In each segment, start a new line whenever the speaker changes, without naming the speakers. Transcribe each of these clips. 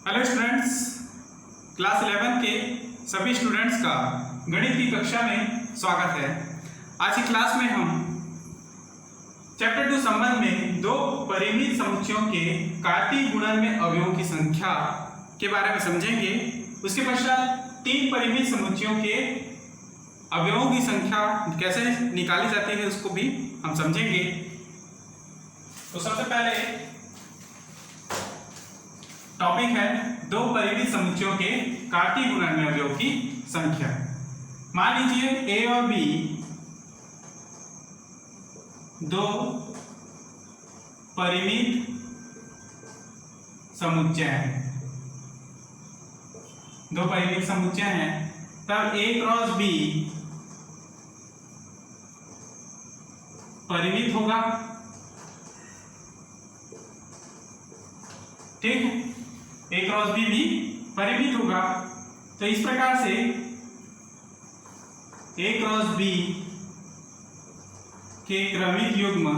Hello students, class 11 के सभी students का गणित की कक्षा में स्वागत है। आज की क्लास में हम चैप्टर 2 संबंध में दो परिमित समुच्चयों के कार्तीय गुणन में अवयवों की संख्या के बारे में समझेंगे। उसके पश्चात तीन परिमित समुच्चयों के अवयवों की संख्या कैसे निकाली जाती है उसको भी हम समझेंगे। तो सबसे पहले टॉपिक है दो परिमित समुच्चयों के कार्तीय गुणन में अवयवों की संख्या। मान लीजिए ए और बी दो परिमित समुच्चय हैं, दो परिमित समुच्चय हैं, तब ए क्रॉस बी परिमित होगा। ठीक है, ए क्रॉस बी भी परिमित होगा। तो इस प्रकार से ए क्रॉस बी के क्रमिक युग्म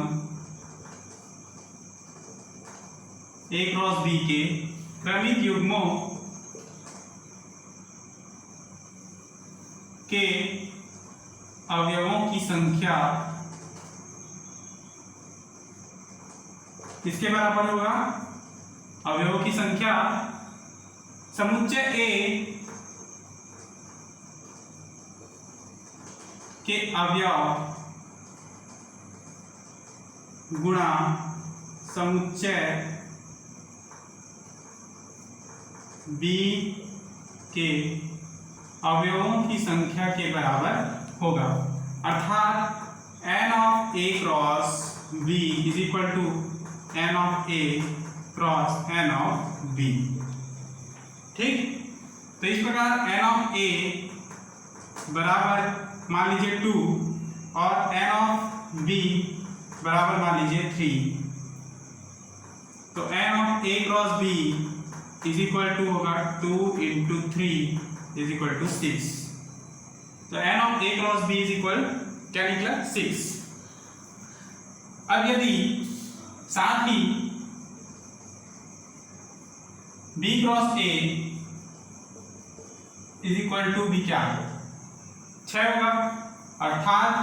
ए क्रॉस बी के क्रमिक युग्मों के अवयवों की संख्या किसके बराबर होगा? अवयवों की संख्या समुच्चय ए के अवयव गुणा समुच्चय बी के अवयवों की संख्या के बराबर होगा। अर्थात n of a cross b is equal to n of a cross n of b। ठीक, तो इस प्रकार n ऑफ a बराबर मान लीजिए 2 और n ऑफ b बराबर मान लीजिए 3। तो n of a cross b is equal to होगा 2 इंटू 3 इज इक्वल टू 6। तो n of a cross b is equal क्या निकला? 6। अब यदि साथ ही b cross a is equal to b क्या है? 6 होगा। अर्थात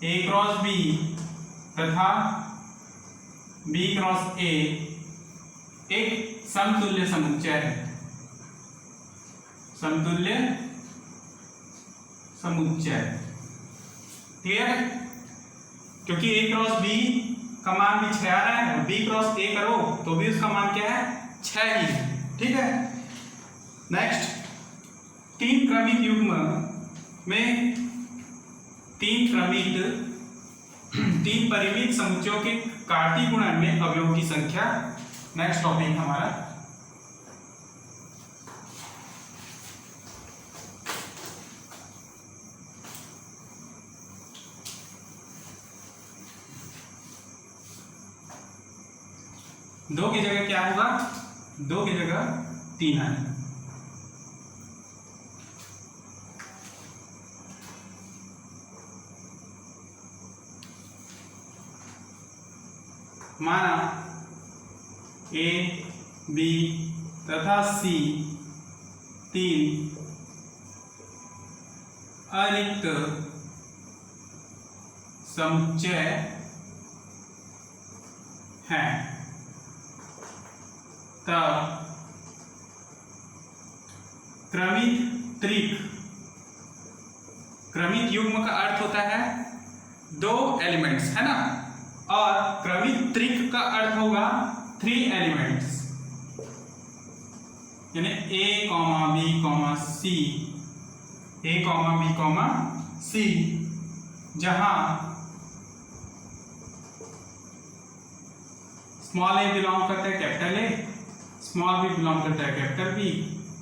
a क्रॉस b तथा b क्रॉस a एक समतुल्य समुच्चय है, समतुल्य समुच्चय। क्लियर है? क्योंकि a क्रॉस b का मान भी 6 आ रहा है, b क्रॉस a करो तो भी उसका मान क्या है? 6 ही है। ठीक है, नेक्स्ट, तीन क्रमिक युग्म में तीन परिमित समुच्चयों के कार्तीय गुणन में अवयवों की संख्या। नेक्स्ट टॉपिक हमारा दो की जगह क्या होगा? दो की जगह 3 आएगा। माना ए बी तथा सी तीन अरिक्त समुच्चय हैं, तब क्रमिक युग्म का अर्थ होता है दो एलिमेंट्स, है ना, और क्रमिक त्रिक का अर्थ होगा 3 एलिमेंट्स, यानी a, b, c, a, b, c, जहां स्मॉल a बिलोंग करता है capital A, small b belong करता है कैपिटल B,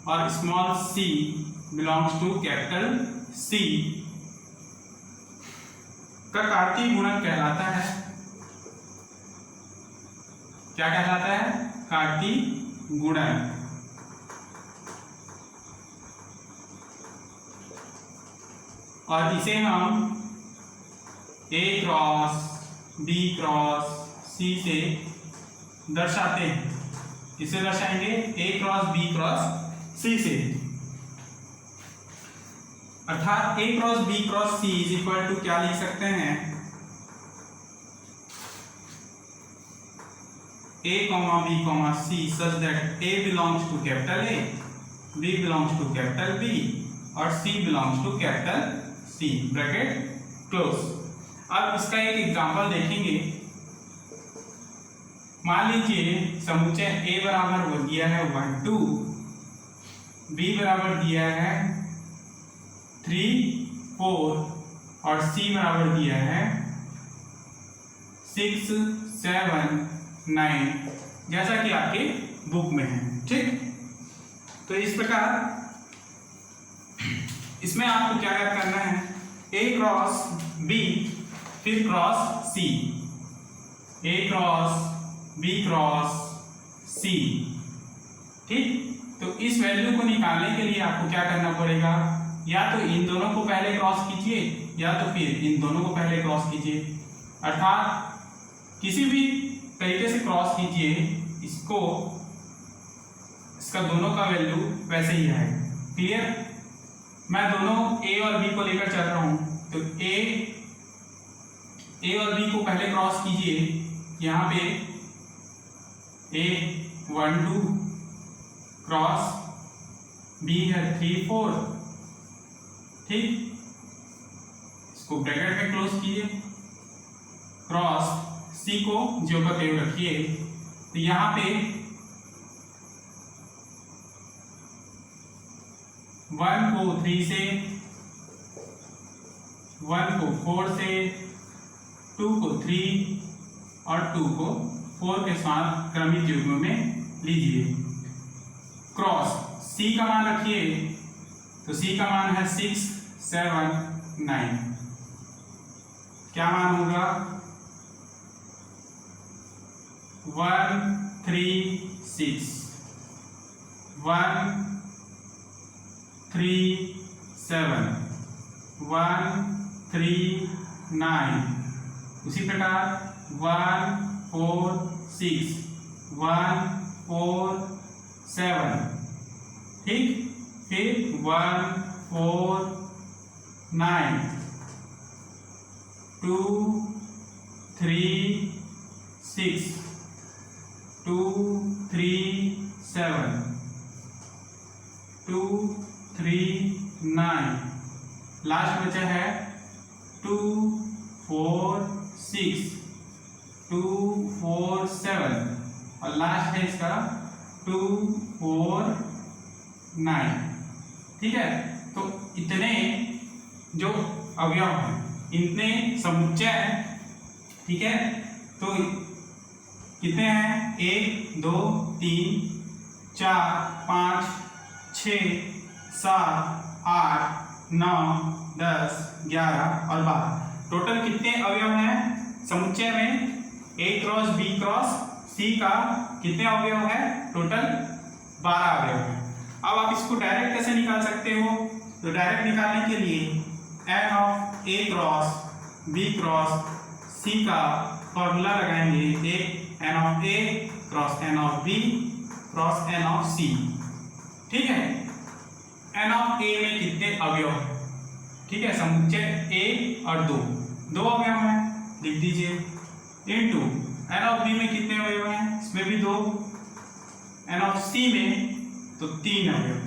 और small c belongs to capital C का कार्तीय गुणन कहलाता है। क्या कहलाता है? कार्तीय गुणन। और इसे हम a cross b cross c से दर्शाते हैं। किससे दर्शाएंगे? A cross B cross C से, अर्थात A cross B cross C is equal to क्या लिख सकते हैं? A, B, C such that A belongs to capital A, B belongs to capital B और C belongs to capital C, bracket close. अब इसका एक एग्जांपल देखेंगे। मान लीजिए समुच्चय A बराबर वो दिया है 1 2, B बराबर दिया है 3 4 और C बराबर दिया है 6 7 9, जैसा कि आपके बुक में है। ठीक, तो इस प्रकार इसमें आपको क्या याद करना है? A क्रॉस B फिर cross C, A cross B cross C। ठीक, तो इस वैल्यू को निकालने के लिए आपको क्या करना पड़ेगा? या तो इन दोनों को पहले क्रॉस कीजिए या तो फिर इन दोनों को पहले क्रॉस कीजिए, अर्थात किसी भी तरीके से क्रॉस कीजिए इसको, इसका दोनों का वैल्यू वैसे ही है। क्लियर? मैं दोनों A और B को लेकर चल रहा हूं, तो A और B को पहले क्रॉस कीजिए। यहाँ पे A 1 2 क्रॉस B है 3 4, ठीक, इसको ब्रैकेट में क्लोज कीजिए, क्रॉस C को जो का त्यों रखिए। तो यहाँ पे 1 को 3 से, 1 को 4 से, 2 को 3 और 2 को 4 के साथ क्रमिक युग्म में लीजिए। क्रॉस C का मान रखिए, तो C का मान है 6 7 9, क्या मान होगा? 1 3 6 1 3 7 1 3 9, उसी प्रकार 1 4 6 1 4 7, ठीक, फिर 1 4 9 2 3 6 2 3 7 2 3 9, लास्ट बचा है 2 4 6 2 4 7 और लास्ट है इसका 2 4 9। ठीक है, तो इतने जो अवयव हैं, इतने समुच्चय हैं। ठीक है, तो कितने हैं? 1 2 3 4 5 6 7 8 9 10 11 और 12। टोटल कितने अवयव हैं समुच्चय में? A cross B cross C का कितने अवयव है? टोटल 12 अवयव है। अब आप इसको डायरेक्ट कैसे निकाल सकते हो? तो डायरेक्ट निकालने के लिए n of A cross B cross C का फॉर्मूला लगाएंगे, एक n of A cross n of B cross n of C। ठीक है, n ऑफ A में कितने अवयव हैं? ठीक है, समुच्चय A और दो अवयव हैं, लिख दीजिए, इनटू n ऑफ B में कितने अवयव हैं? इसमें भी 2, n ऑफ C में तो 3 अवयव,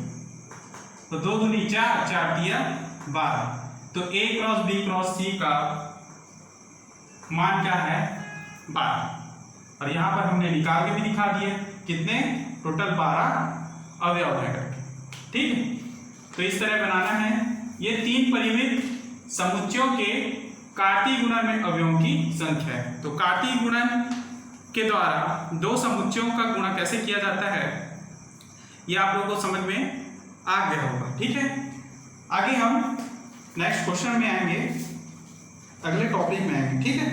तो 2 दूनी 4, 4 दिया 12। तो A cross B cross C का मान क्या है? 12। और यहाँ पर हमने निकाल के भी दिखा दिए कितने, टोटल 12 अवयव है करके। ठीक है, तो इस तरह बनाना है। ये 3 परिमित समुच्चयों के कार्तीय गुणन में अवयवों की संख्या है। तो कार्तीय गुणन के द्वारा दो समुच्चयों का गुणा कैसे किया जाता है, ये आप लोगों को समझ में आ गया होगा। ठीक है, आगे हम नेक्स्ट क्वेश्चन में आएंगे, अगले टॉपिक में आएंगे। ठीक है,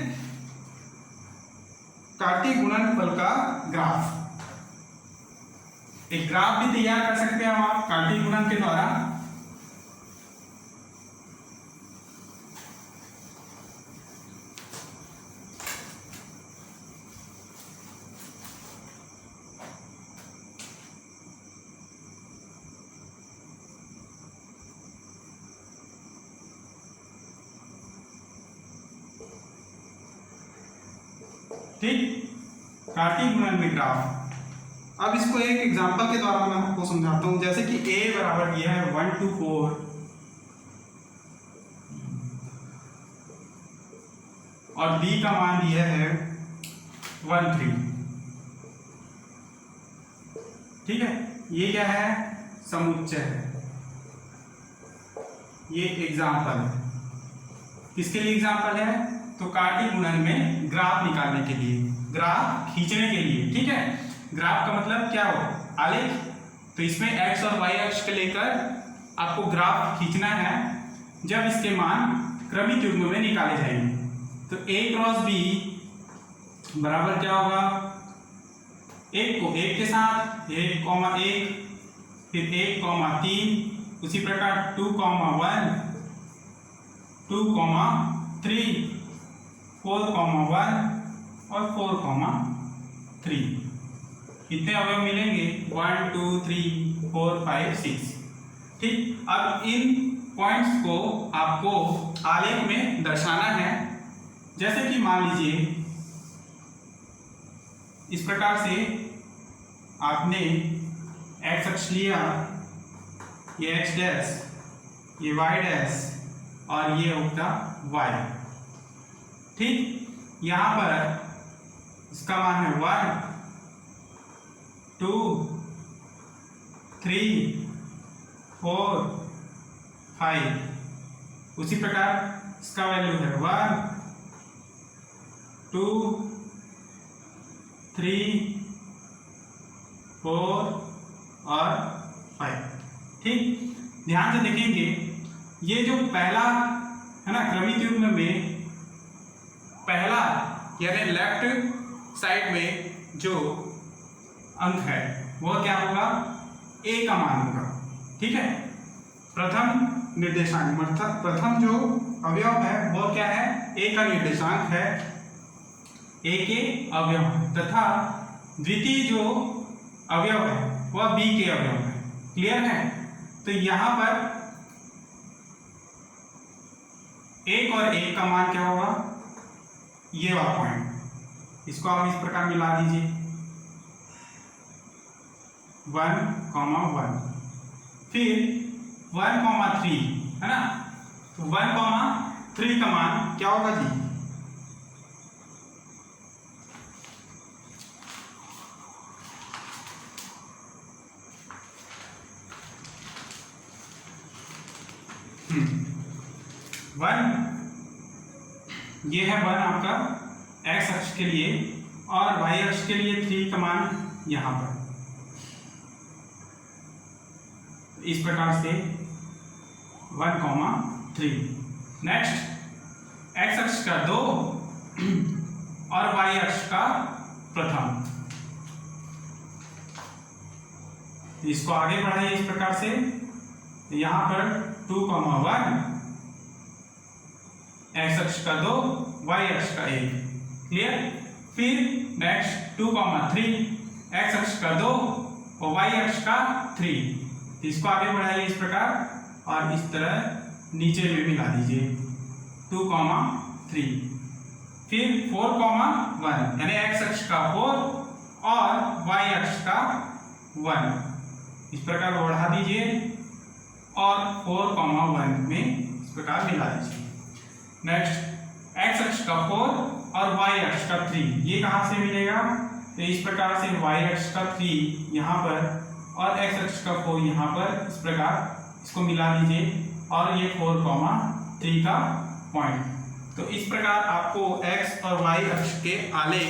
कार्तीय गुणनफल का ग्राफ, एक ग्राफ भी तैयार कर सकते हैं आप कार्तीय गुणन के द्वारा। ठीक, कार्तीय गुणन में ग्राफ। अब इसको एक एग्जांपल के द्वारा मैं आपको समझाता हूं। जैसे कि a बराबर दिया है 1 to 4 और b का मान दिया है 1 3। ठीक है, ये क्या है, समुच्चय है, ये एग्जांपल है। किसके लिए एग्जांपल है, तो कार्तीय गुणन में ग्राफ निकालने के लिए, ग्राफ खींचने के लिए। ठीक है, ग्राफ का मतलब क्या हो, आलेख। तो इसमें x और y अक्ष को लेकर आपको ग्राफ खींचना है जब इसके मान क्रमिक युग्म में निकाले जाएंगे। तो a क्रॉस b बराबर क्या होगा, एक को एक के साथ 1,1, फिर 1,3, उसी प्रकार 2,1, 2,3, 4,1 और 4,3। कितने अवयव मिलेंगे, 1 2 3 4 5 6। ठीक, अब इन पॉइंट्स को आपको आलेख में दर्शाना है। जैसे कि मान लीजिए इस प्रकार से आपने x अक्ष लिया, ये x डैश, ये y डैश और ये होगा y। ठीक, यहां पर इसका मान है 1 2 3 4 5। उसी प्रकार इसका वैल्यू है 1 2 3 4 और 5। ठीक, ध्यान से देखेंगे, ये जो पहला है ना क्रमिक युग्म में पहला यानी लेफ्ट साइड में जो अंक है वह क्या होगा, a का मान होगा। ठीक है, प्रथम निर्देशांक मतलब प्रथम जो अवयव है वह क्या है, a का निर्देशांक है, a के अवयव है, तथा द्वितीय जो अवयव है वह b के अवयव है। क्लियर है, तो यहां पर 1 और 1 का मान क्या होगा, ये वाला पॉइंट, इसको आप इस प्रकार मिला दीजिए 1,1, फिर 1,3 है ना, तो 1,3 का मान क्या होगा जी, ये है 1 आपका x अक्ष के लिए और y अक्ष के लिए 3 का मान यहां पर। इस प्रकार से 1,3। नेक्स्ट x अक्ष का 2 और y अक्ष का प्रथम। इसको आगे बढ़ाइए इस प्रकार से, यहां पर 2,1, x अक्ष का 2, y अक्ष का 1। क्लियर, फिर नेक्स्ट 2,3, x अक्ष का 2 और y अक्ष का 3। इसको आगे बढ़ाइए इस प्रकार और इस तरह नीचे में मिला दीजिए 2,3, फिर 4,1 यानी x अक्ष का 4 और y अक्ष का 1। इस प्रकार बढ़ा दीजिए और 4,1 में इस प्रकार मिला दीजिए। नेक्स्ट x अक्ष का 4 और y अक्ष का 3, ये कहां से मिलेगा, तो इस प्रकार से y अक्ष का 3 यहाँ पर और x अक्ष का 4 यहाँ पर, इस प्रकार इसको मिला दीजिए और ये 4,3 का पॉइंट। तो इस प्रकार आपको x और y अक्ष के आलेख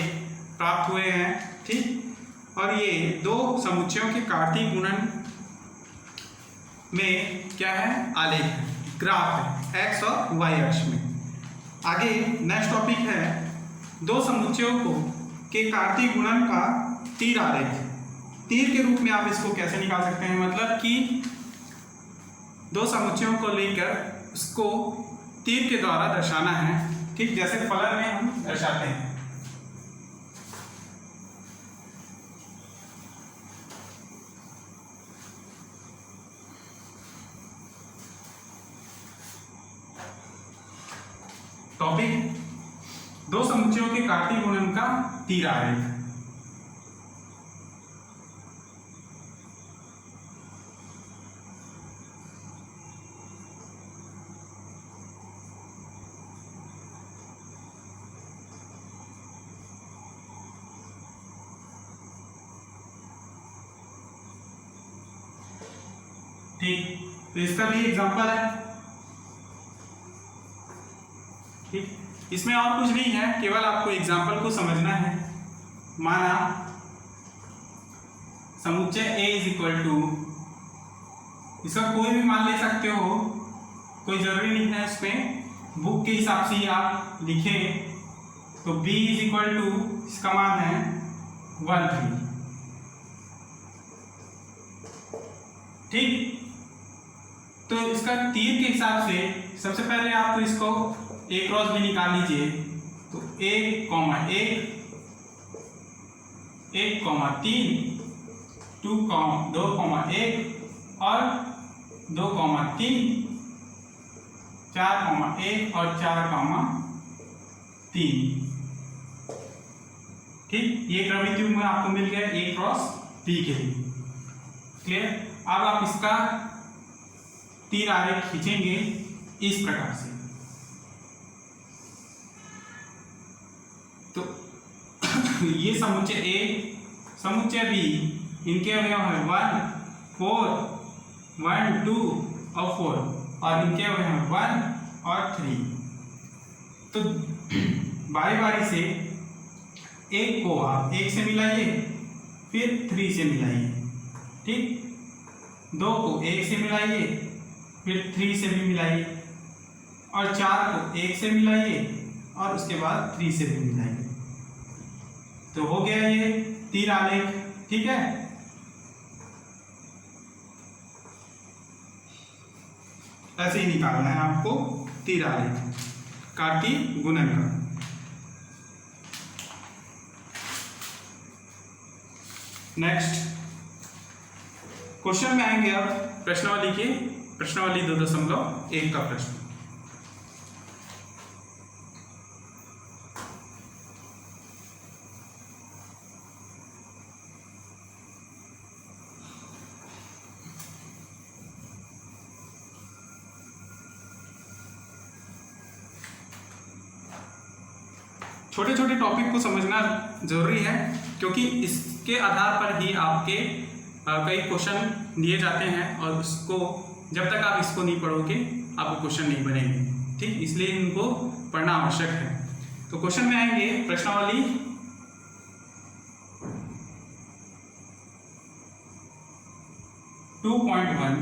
प्राप्त हुए हैं। ठीक, और ये दो समुच्चयों के कार्तीय गुणन में क्या है, आलेख है, ग्राफ है x और y अक्ष में। आगे नेक्स्ट टॉपिक है दो समुच्चयों को के कार्तीय गुणन का तीर आलेख। तीर के रूप में आप इसको कैसे निकाल सकते हैं, मतलब कि दो समुच्चयों को लेकर उसको तीर के द्वारा दर्शाना है। ठीक, जैसे फलन में हम दर्शाते हैं। टॉपिक, दो समुच्चयों के कार्तीय गुणन उनका तीर आरेख। ठीक, तो इसका भी एग्जांपल है। ठीक, इसमें और कुछ नहीं है, केवल आपको एग्जांपल को समझना है। माना समुच्चय A इज इक्वल टू, इसका कोई भी मान ले सकते हो, कोई जरूरी नहीं है, इसमें बुक के हिसाब से ही आप लिखें। तो B इज इक्वल टू, इसका मान है 1 3। ठीक, तो इसका तीर के हिसाब से सबसे पहले आप तो इसको A क्रॉस भी निकाल लीजिए। तो 1 1 1 3 2 2 1 और 2 3 4 1 और 4 3। ठीक, ये क्रमिक युग्म आपको मिल गया A क्रॉस B के लिए। क्लियर? अब आप इसका तीर आरेख खींचेंगे इस प्रकार से। तो ये समुच्चय A, समुच्चय B, इनके अवयव है 1 4 1 2 और 4, और इनके अवयव है 1 और 3। तो बारी बारी से एक को आप 1 से मिलाइए, फिर 3 से मिलाइए। ठीक, 2 को 1 से मिलाइए, फिर 3 से भी मिलाइए, और 4 को 1 से मिलाइए और उसके बाद 3 से भी मिलाइए। तो हो गया ये तीर आलेख। ठीक है, ऐसे ही निकालना है आपको तीर आलेख कार्तीय गुणन का। नेक्स्ट क्वेश्चन में आएंगे अब प्रश्नावली के, प्रश्नावली 2.1 का प्रश्न। छोटे छोटे टॉपिक को समझना जरूरी है, क्योंकि इसके आधार पर ही आपके कई क्वेश्चन दिए जाते हैं, और उसको जब तक आप इसको नहीं पढ़ोगे आपको क्वेश्चन नहीं बनेंगे। ठीक, इसलिए इनको पढ़ना आवश्यक है। तो क्वेश्चन में आएंगे प्रश्नावली 2.1।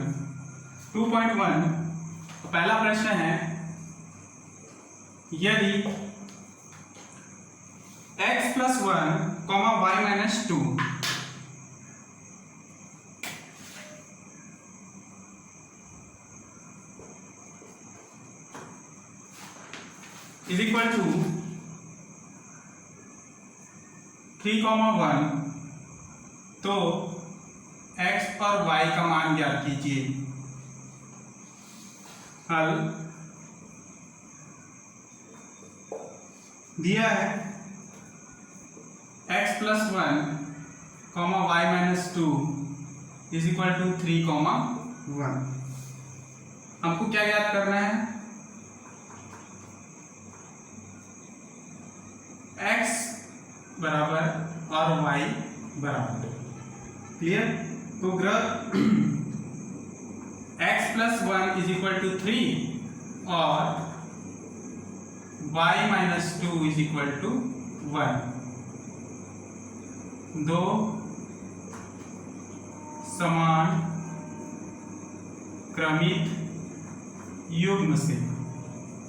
पहला प्रश्न है, यदि x + 1, y - 2 is equal to 3, 1, तो x और y का मान ज्ञात कीजिए। हल दिया है x + 1, y - 2 is equal to 3, 1। हमको क्या ज्ञात करना है? x बराबर और y बराबर। क्लियर? तो graph x + 1 is equal to 3 और y - 2 is equal to 1। दो समान क्रमिक युग्म से,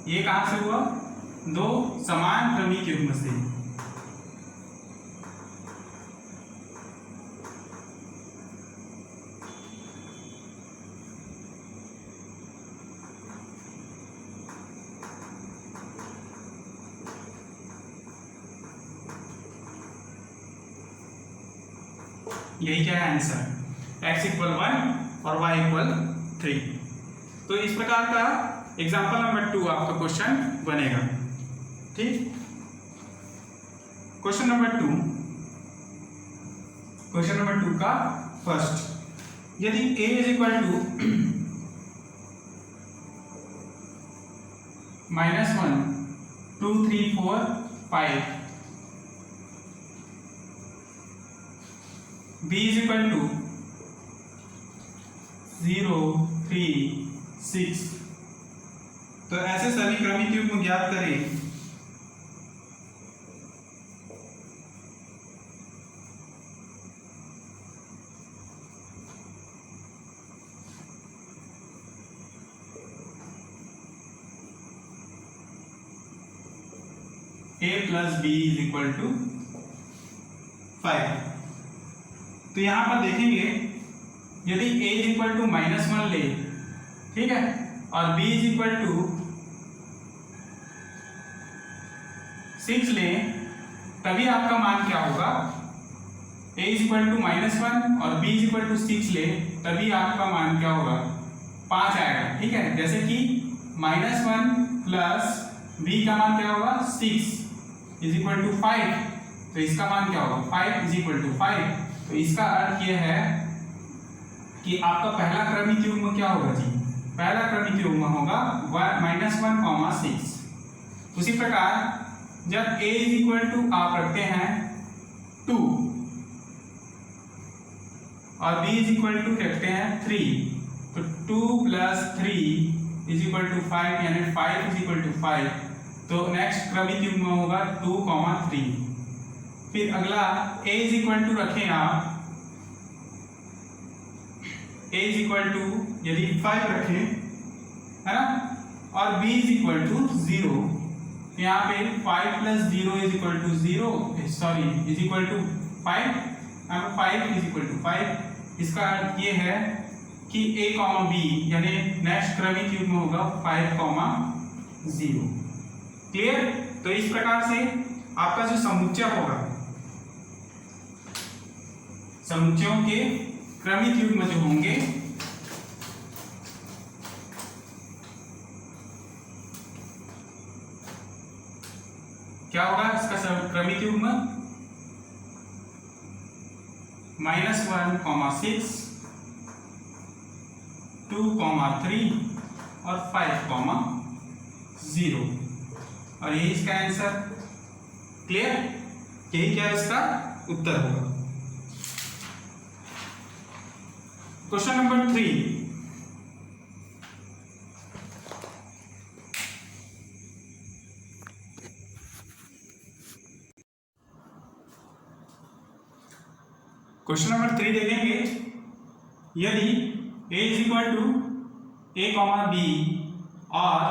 ये कहां से हुआ? दो समान क्रमिक युग्म से। यही क्या है आंसर? x = 1 और y = 3। तो इस प्रकार का एग्जाम्पल नंबर 2 आपका क्वेश्चन बनेगा। ठीक, क्वेश्चन नंबर 2 का फर्स्ट, यदि a is equal to -1 2 3 4 5, b is equal to 0 3 6, तो ऐसे सभी क्रमिक युग्म ज्ञात करें। a plus b is equal to 5। तो यहां पर देखेंगे यदि a इज इक्वल टू -1 ले, ठीक है, और b इज इक्वल टू 6 ले, तभी आपका मान क्या होगा, a इज इक्वल टू -1 और b इज इक्वल टू 6 ले, तभी आपका मान क्या होगा, 5 आएगा। ठीक है, जैसे कि -1 प्लस b का मान क्या होगा 6 इज इक्वल टू 5, तो इसका मान क्या होगा 5 इज इक्वल टू 5। तो इसका अर्थ यह है कि आपका पहला क्रमिक युग्म क्या होगा जी, पहला क्रमिक युग्म होगा -1, 6। उसी प्रकार जब a इज इक्वल टू आप रखते हैं 2 और b इज इक्वल टू रखते हैं 3, तो 2 प्लस 3 इज इक्वल टू 5, यानी 5 इज इक्वल टू 5। तो नेक्स्ट क्रमिक युग्म होगा 2, 3। फिर अगला a इज इक्वल टू रखें आप, a इज इक्वल टू यदि 5 रखें, है ना, और b इज इक्वल टू 0, यहाँ पे 5 plus 0 is equal to 0, sorry is equal to 5, 5 is equal to 5। इसका अर्थ ये है कि a, b यानी नेक्स्ट क्रमिक युग्म होगा 5, 0। क्लियर। तो इस प्रकार से आपका जो समुच्चय होगा, समुच्चयों के क्रमिक युग्म जो होंगे क्या होगा, इसका क्रमिक युग्म -1, 6 2, 3 और 5, 0, और ये इसका आंसर। क्लियर, यही क्या इसका उत्तर होगा। क्वेश्चन नंबर 3, क्वेश्चन नंबर 3 देखेंगे, यदि a is equal to a, b और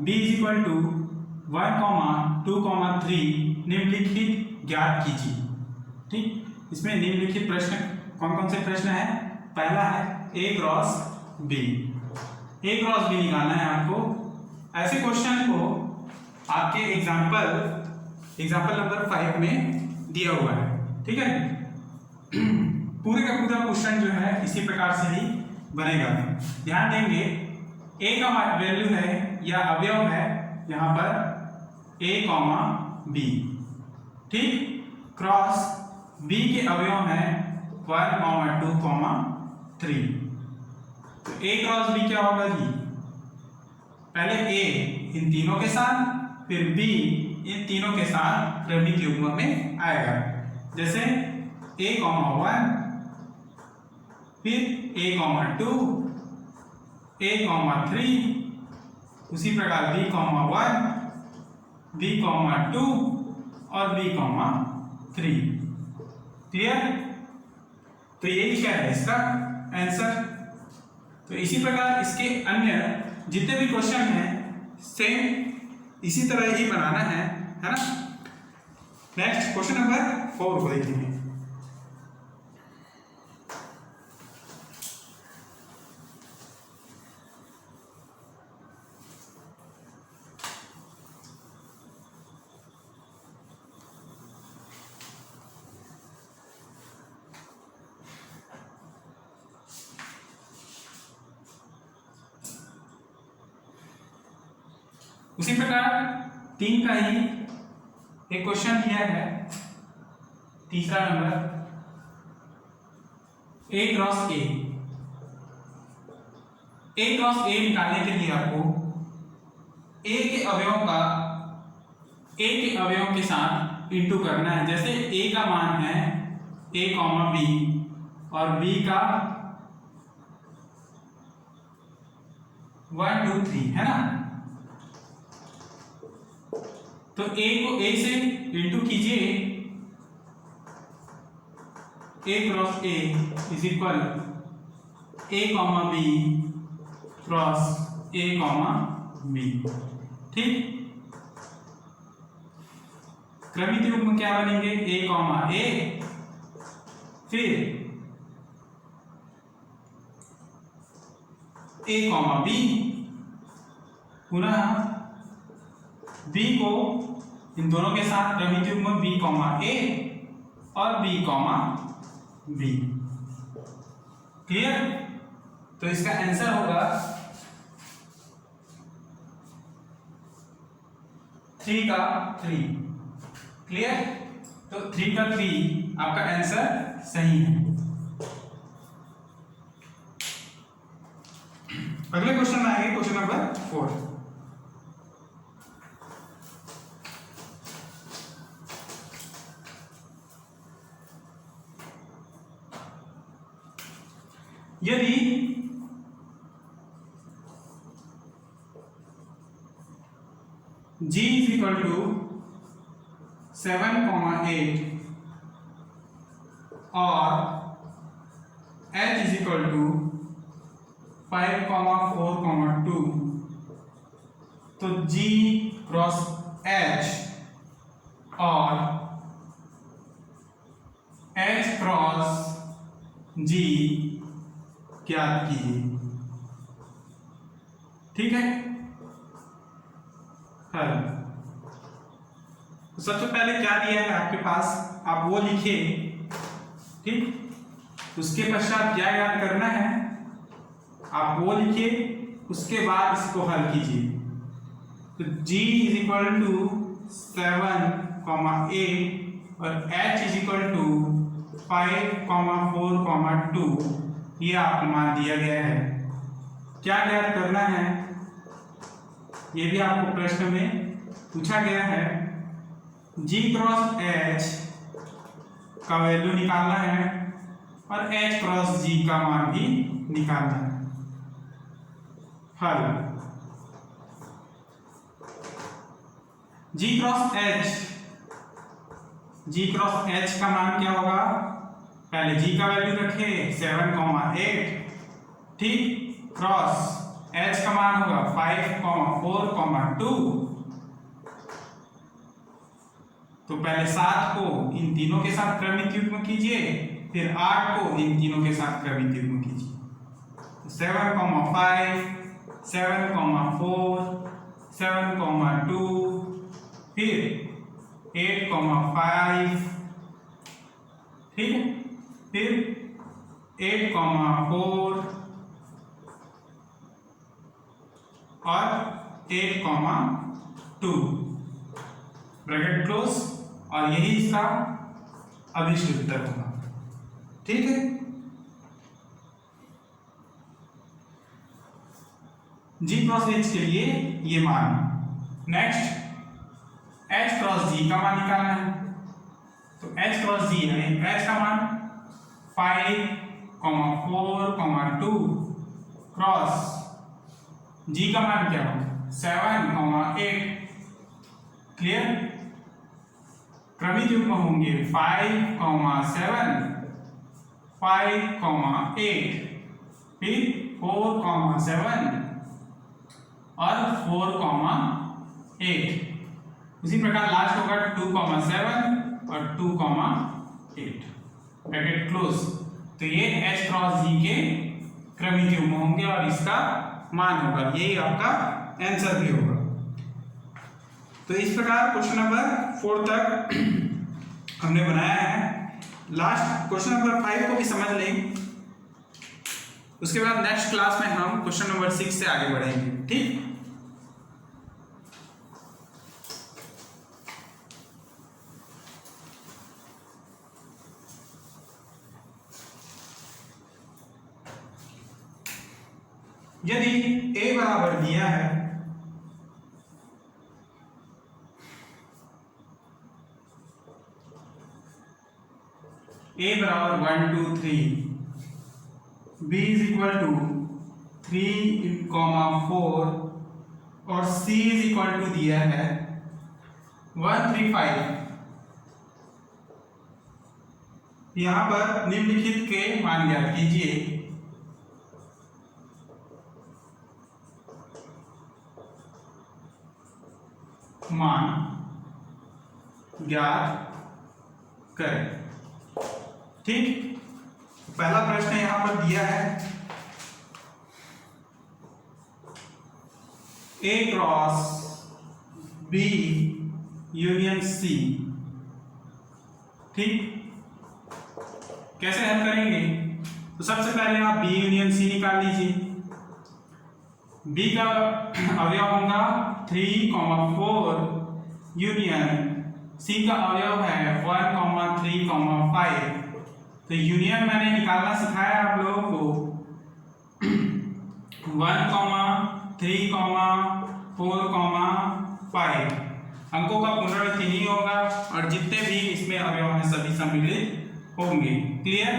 b इज इक्वल टू 1, 2, 3 निम्नलिखित ज्ञात कीजिए। ठीक, इसमें निम्नलिखित प्रश्न कौन कौन से प्रश्न है, पहला है a क्रॉस b निकालना है आपको। ऐसे क्वेश्चन को आपके एग्जाम्पल नंबर 5 में दिया हुआ है। ठीक है, पूरे का पूरा क्वेश्चन जो है इसी प्रकार से ही बनेगा। ध्यान देंगे, a का वैल्यू है या अवयव है यहाँ पर a, b, ठीक, क्रॉस b के अवयव है 1, 2, 3। तो a क्रॉस b क्या होगा जी, पहले a इन तीनों के साथ, फिर b इन तीनों के साथ क्रमिक युग्म में आएगा। जैसे a, 1, फिर a, 2, a, 3, उसी प्रकार b, 1, b, 2 और b, 3। क्लियर, तो यही क्या है इसका आंसर। तो इसी प्रकार इसके अन्य जितने भी क्वेश्चन हैं सेम इसी तरह ही बनाना है ना। नेक्स्ट क्वेश्चन नंबर 4 को देखेंगे। उसी प्रकार 3 का ही एक क्वेश्चन दिया है तीसरा नंबर ए क्रॉस ए निकालने के लिए आपको ए के अवयवों के साथ इंटू करना है। जैसे ए का मान है a कॉमा बी और b का 1 2 3 है ना, तो a को a से इंटू कीजिए, a cross a is equal a comma b cross a comma b. ठीक, क्रमिक युग्म क्या बनेंगे, a कॉमा a, फिर a कॉमा बी, पुनः b को इन दोनों के साथ क्रमिक युग्म b कॉमा a और b कॉमा b। क्लियर? तो इसका आंसर होगा 3 का 3। क्लियर? तो 3 का 3 आपका आंसर सही है। अगले क्वेश्चन में आएंगे, क्वेश्चन नंबर 4। यदि g is equal to 7,8 और h is equal to 5,4,2, तो g क्रॉस h और h क्रॉस g ज्ञात कीजिए। ठीक है, हल। तो सबसे पहले क्या दिया है आपके पास, आप वो लिखिए। ठीक, उसके पश्चात क्या याद करना है, आप वो लिखिए, उसके बाद इसको हल कीजिए। तो g इज इक्वल टू 7,8 और h इज इक्वल टू 5,4,2, ये आपको मान दिया गया है। क्या ज्ञात करना है, ये भी आपको प्रश्न में पूछा गया है। g क्रॉस h का वैल्यू निकालना है और h क्रॉस g का मान भी निकालना है। हल, g क्रॉस h का मान क्या होगा, पहले g का वैल्यू रखे 7,8, ठीक, क्रॉस h का मान होगा 5,4,2, तो पहले 7 को इन तीनों के साथ क्रमिक युग्म कीजिए, फिर 8 को इन तीनों के साथ क्रमिक युग्म कीजिए। 7,5, 7,4, 7,2, फिर 8,5, ठीक है, फिर 8,4 और 8,2, ब्रैकेट क्लोज, और यही इसका अभिष्ट उत्तर होगा। ठीक है, g क्रॉस h के लिए ये मान। नेक्स्ट h क्रॉस g का मान निकालना है। तो h क्रॉस g है, h का मान 5,4,2 क्रॉस g का मान क्या होगा 7,8। क्लियर? क्रमिक युग्म होंगे 5,7, 5,8, फिर 4,7 और 4,8। उसी प्रकार लास्ट होगा 2,7 और 2,8, ब्रैकेट क्लोज। तो ये h क्रॉस g के क्रमिक युग्म होंगे और इसका मान होगा, यही आपका आंसर भी होगा। तो इस प्रकार क्वेश्चन नंबर 4 तक हमने बनाया है। लास्ट क्वेश्चन नंबर 5 को भी समझ लें, उसके बाद नेक्स्ट क्लास में हम क्वेश्चन नंबर 6 से आगे बढ़ेंगे। ठीक, यदि a बराबर दिया है a बराबर 1 2 3, b इज इक्वल टू 3,4 और c इज इक्वल टू दिया है 135। यहां पर निम्नलिखित के मान ज्ञात कीजिए। मान ज्ञात करें। ठीक, पहला प्रश्न यहां पर दिया है A cross B union C। ठीक, कैसे हल करेंगे? तो सबसे पहले आप B यूनियन C निकाल लीजिए। B का अवयव होगा 3,4 यूनियन C का अवयव है 1,3,5। तो यूनियन मैंने निकालना सिखाया आप लोगों को 1,3,4,5। अंकों का पुनरावृत्ति नहीं होगा और जितने भी इसमें अवयव हैं सभी सम्मिलित होंगे। क्लियर?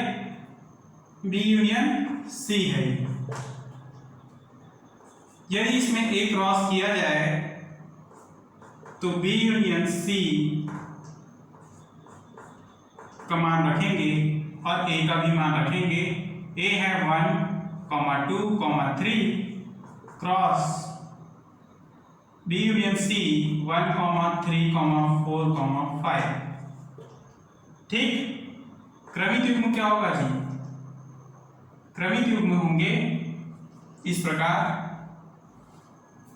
B यूनियन C है। यदि इसमें A क्रॉस किया जाए तो B यूनियन C का मान रखेंगे और A का भी मान रखेंगे। A है 1, 2, 3 क्रॉस B यूनियन C 1, 3, 4, 5। ठीक, क्रमित युग्म क्या होगा जी? क्रमित युग्म होंगे इस प्रकार,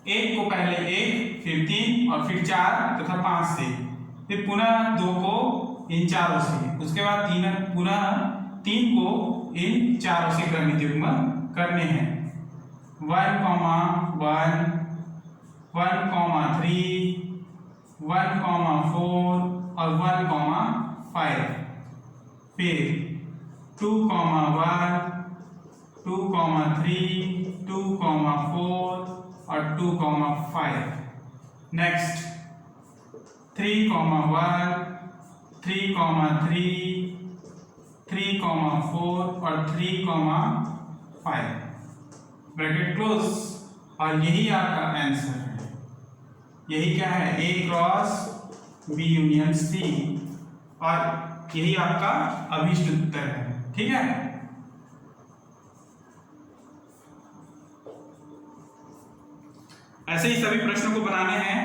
1 को पहले 1, फिर 3 और फिर 4 तथा 5 से, फिर पुनः 2 को इन चारों से, उसके बाद पुनः 3 को इन चारों से क्रमित युग्म करने हैं। 1, 1, 1, 3, 1, 4 और 1, 5। फिर 2, 1, 2, 3, 2, 4 और 2, 5। नेक्स्ट 3, 1, 3, 3, 4 और 3, 5। Bracket close. और यही आपका आंसर है। यही क्या है? A cross B union C और यही आपका अभीष्ट उत्तर है। ठीक है, ऐसे ही सभी प्रश्नों को बनाने हैं।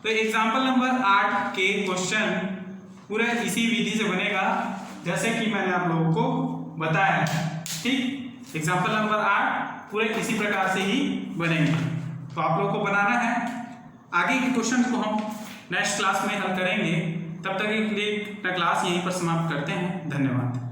तो एग्जाम्पल नंबर 8 के क्वेश्चन पूरा इसी विधि से बनेगा जैसे कि मैंने आप लोगों को बताया। ठीक, एग्जाम्पल नंबर 8 पूरे इसी प्रकार से ही बनेंगे। तो आप लोगों को बनाना है। आगे के क्वेश्चन को हम नेक्स्ट क्लास में हल करेंगे। तब तक के लिए क्लास यहीं पर समाप्त करते हैं। धन्यवाद।